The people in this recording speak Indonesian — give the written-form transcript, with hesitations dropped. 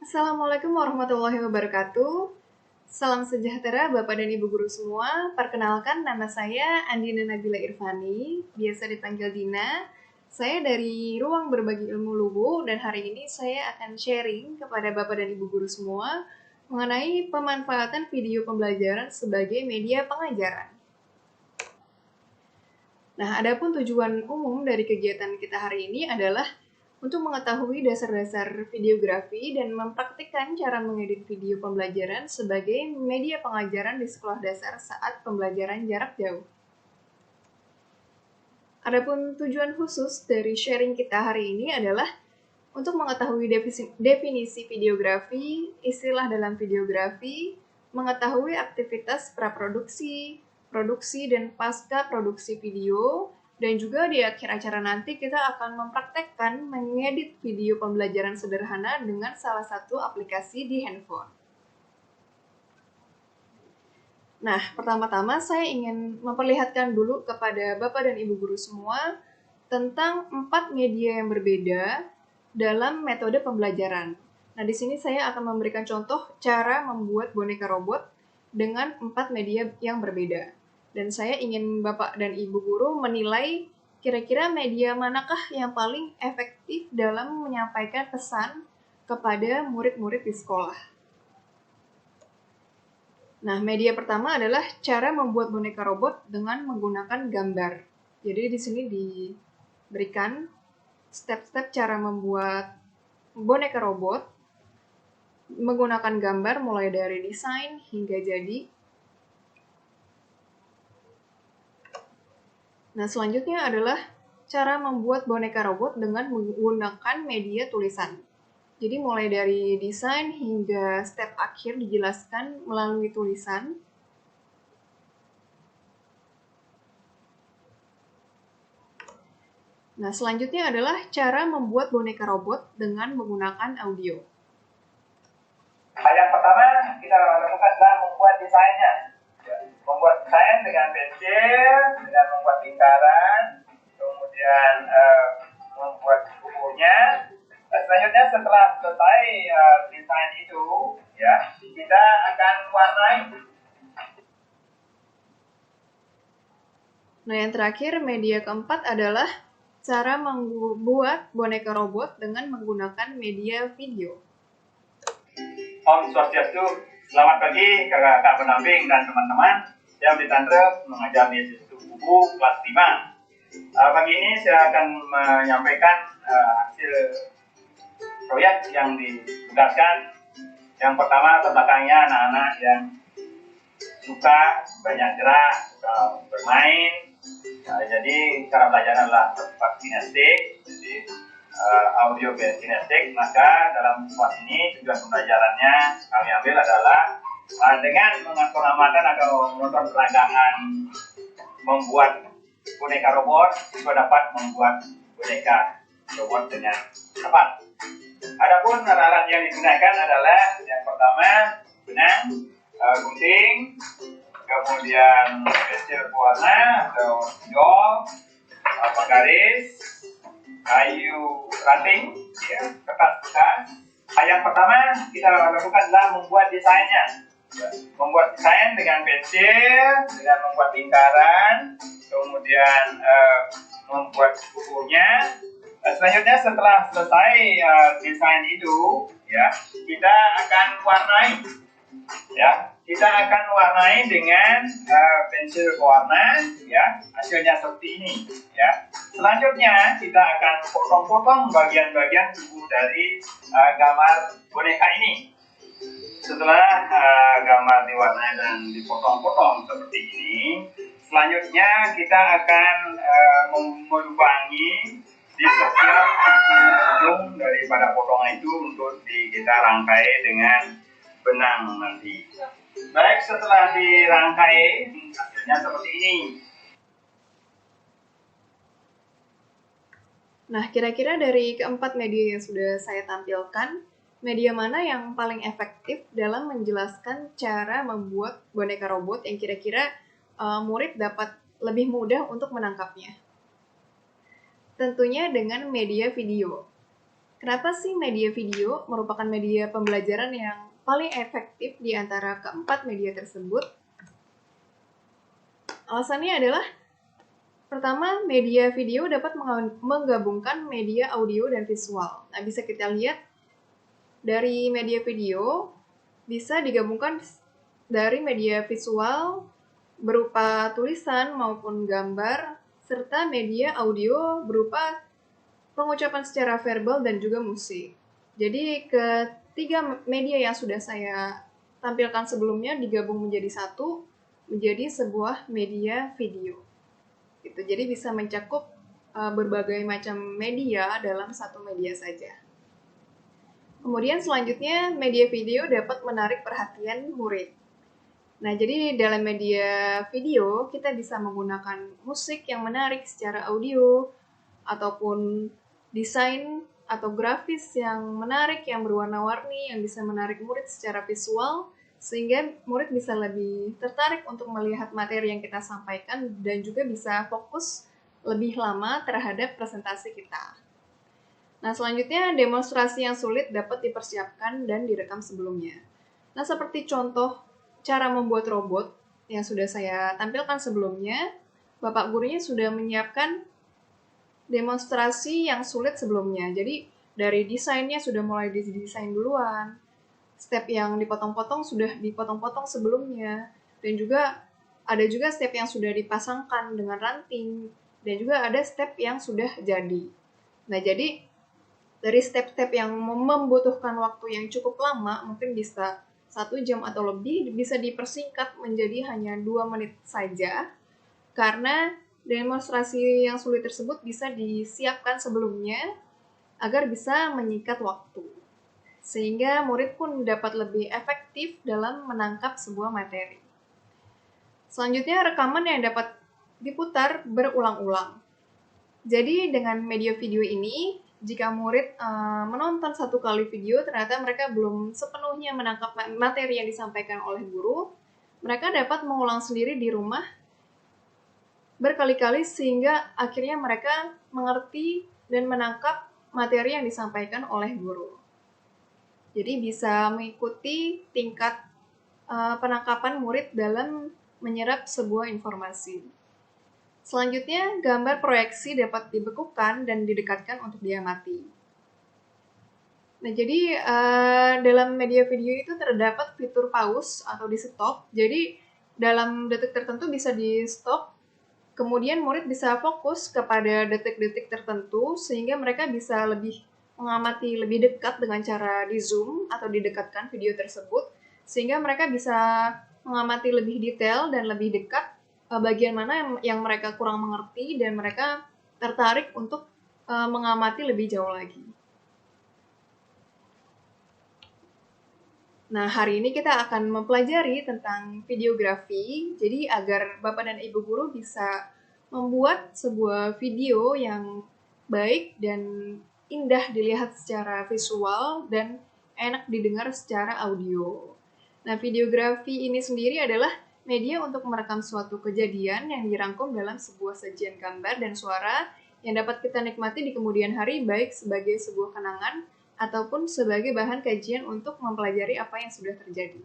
Assalamualaikum warahmatullahi wabarakatuh. Salam sejahtera Bapak dan Ibu guru semua. Perkenalkan, nama saya Andina Nabila Irfani, biasa dipanggil Dina. Saya dari Ruang Berbagi Ilmu Luwu dan hari ini saya akan sharing kepada Bapak dan Ibu guru semua mengenai pemanfaatan video pembelajaran sebagai media pengajaran. Nah, adapun tujuan umum dari kegiatan kita hari ini adalah untuk mengetahui dasar-dasar videografi dan mempraktikkan cara mengedit video pembelajaran sebagai media pengajaran di sekolah dasar saat pembelajaran jarak jauh. Adapun tujuan khusus dari sharing kita hari ini adalah untuk mengetahui definisi videografi, istilah dalam videografi, mengetahui aktivitas praproduksi, produksi dan pasca produksi video, dan juga di akhir acara nanti kita akan mempraktekkan mengedit video pembelajaran sederhana dengan salah satu aplikasi di handphone. Nah, pertama-tama saya ingin memperlihatkan dulu kepada Bapak dan Ibu guru semua tentang 4 media yang berbeda dalam metode pembelajaran. Nah, di sini saya akan memberikan contoh cara membuat boneka robot dengan 4 media yang berbeda. Dan saya ingin Bapak dan Ibu guru menilai kira-kira media manakah yang paling efektif dalam menyampaikan pesan kepada murid-murid di sekolah. Nah, media pertama adalah cara membuat boneka robot dengan menggunakan gambar. Jadi di sini diberikan step-step cara membuat boneka robot menggunakan gambar mulai dari desain hingga jadi. Nah, selanjutnya adalah cara membuat boneka robot dengan menggunakan media tulisan. Jadi mulai dari desain hingga step akhir dijelaskan melalui tulisan. Nah, selanjutnya adalah cara membuat boneka robot dengan menggunakan audio. Yang pertama kita lakukan adalah membuat desainnya. Membuat desain dengan pensil, dengan membuat lingkaran, kemudian membuat bukunya. Selanjutnya setelah selesai desain itu, ya kita akan warnai. Nah, yang terakhir media keempat adalah cara membuat boneka robot dengan menggunakan media video. Om Swastiastu, selamat pagi kakak pendamping dan teman-teman yang ditantrep mengajar di Institut Buku kelas 5. Pagi ini saya akan menyampaikan hasil proyek yang ditugaskan. Yang pertama, terbelakangnya anak-anak yang suka banyak gerak, suka bermain. Jadi cara belajar adalah tempat kinestik, jadi audio kinestik. Maka dalam tempat ini tujuan pembelajarannya kami ambil adalah dengan mengamati atau menonton peragaan membuat boneka robot, juga dapat membuat boneka robot dengan cepat. Adapun alat yang digunakan adalah yang pertama benang, gunting, kemudian pensil pewarna atau spidol, penggaris, kayu ranting, ya, kertas. Yang pertama kita lakukan adalah membuat desainnya. Membuat desain dengan pensil, dengan membuat lingkaran, kemudian membuat bukunya. Selanjutnya setelah selesai desain itu, ya kita akan warnai, ya kita akan warnai dengan pensil pewarna, ya hasilnya seperti ini, ya. Selanjutnya kita akan potong-potong bagian-bagian tubuh dari gambar boneka ini. Setelah gambar diwarnai dan dipotong-potong seperti ini, selanjutnya kita akan melubangi di setiap ujung daripada potongan itu untuk kita rangkai dengan benang nanti. Baik, setelah dirangkai hasilnya seperti ini. Nah, kira-kira dari keempat media yang sudah saya tampilkan, media mana yang paling efektif dalam menjelaskan cara membuat boneka robot yang kira-kira murid dapat lebih mudah untuk menangkapnya? Tentunya dengan media video. Kenapa sih media video merupakan media pembelajaran yang paling efektif di antara keempat media tersebut? Alasannya adalah, pertama, media video dapat menggabungkan media audio dan visual. Nah, bisa kita lihat dari media video bisa digabungkan dari media visual berupa tulisan maupun gambar, serta media audio berupa pengucapan secara verbal dan juga musik. Jadi ketiga media yang sudah saya tampilkan sebelumnya digabung menjadi satu, menjadi sebuah media video. Gitu. Jadi bisa mencakup berbagai macam media dalam satu media saja. Kemudian selanjutnya media video dapat menarik perhatian murid. Nah, jadi dalam media video kita bisa menggunakan musik yang menarik secara audio ataupun desain atau grafis yang menarik, yang berwarna-warni, yang bisa menarik murid secara visual, sehingga murid bisa lebih tertarik untuk melihat materi yang kita sampaikan dan juga bisa fokus lebih lama terhadap presentasi kita. Nah, selanjutnya demonstrasi yang sulit dapat dipersiapkan dan direkam sebelumnya. Nah, seperti contoh cara membuat robot yang sudah saya tampilkan sebelumnya, Bapak gurunya sudah menyiapkan demonstrasi yang sulit sebelumnya. Jadi dari desainnya sudah mulai didesain duluan. Step yang dipotong-potong sudah dipotong-potong sebelumnya. Dan juga ada juga step yang sudah dipasangkan dengan ranting. Dan juga ada step yang sudah jadi. Nah, jadi dari step-step yang membutuhkan waktu yang cukup lama, mungkin bisa 1 jam atau lebih, bisa dipersingkat menjadi hanya 2 menit saja. Karena demonstrasi yang sulit tersebut bisa disiapkan sebelumnya agar bisa menyingkat waktu. Sehingga murid pun dapat lebih efektif dalam menangkap sebuah materi. Selanjutnya, rekaman yang dapat diputar berulang-ulang. Jadi dengan media video ini, jika murid menonton 1 kali video, ternyata mereka belum sepenuhnya menangkap materi yang disampaikan oleh guru, mereka dapat mengulang sendiri di rumah berkali-kali sehingga akhirnya mereka mengerti dan menangkap materi yang disampaikan oleh guru. Jadi bisa mengikuti tingkat penangkapan murid dalam menyerap sebuah informasi. Selanjutnya, gambar proyeksi dapat dibekukan dan didekatkan untuk diamati. Nah, jadi dalam media video itu terdapat fitur pause atau di stop. Jadi dalam detik tertentu bisa di stop. Kemudian murid bisa fokus kepada detik-detik tertentu sehingga mereka bisa lebih mengamati lebih dekat dengan cara di zoom atau didekatkan video tersebut sehingga mereka bisa mengamati lebih detail dan lebih dekat bagian mana yang mereka kurang mengerti dan mereka tertarik untuk mengamati lebih jauh lagi. Nah, hari ini kita akan mempelajari tentang videografi. Jadi, agar Bapak dan Ibu guru bisa membuat sebuah video yang baik dan indah dilihat secara visual dan enak didengar secara audio. Nah, videografi ini sendiri adalah media untuk merekam suatu kejadian yang dirangkum dalam sebuah sajian gambar dan suara yang dapat kita nikmati di kemudian hari, baik sebagai sebuah kenangan ataupun sebagai bahan kajian untuk mempelajari apa yang sudah terjadi.